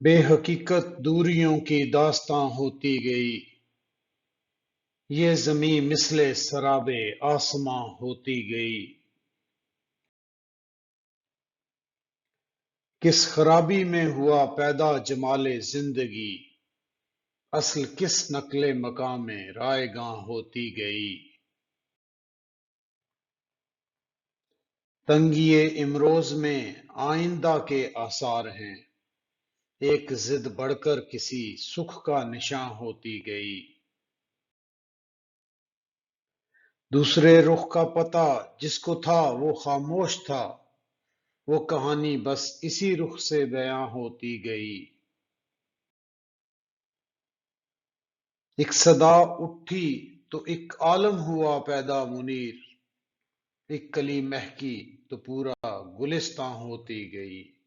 بے حقیقت دوریوں کی داستاں ہوتی گئی، یہ زمیں مثل سراب آسماں ہوتی گئی۔ کس خرابی میں ہوا پیدا جمال زندگی، اصل کس نقل مکاں میں رائے گاں ہوتی گئی۔ تنگی امروز میں آئندہ کے آثار ہیں، ایک ضد بڑھ کر کسی سکھ کا نشاں ہوتی گئی۔ دوسرے رخ کا پتہ جس کو تھا وہ خاموش تھا، وہ کہانی بس اسی رخ سے بیاں ہوتی گئی۔ ایک صدا اٹھی تو ایک عالم ہوا پیدا منیر، ایک کلی مہکی تو پورا گلستاں ہوتی گئی۔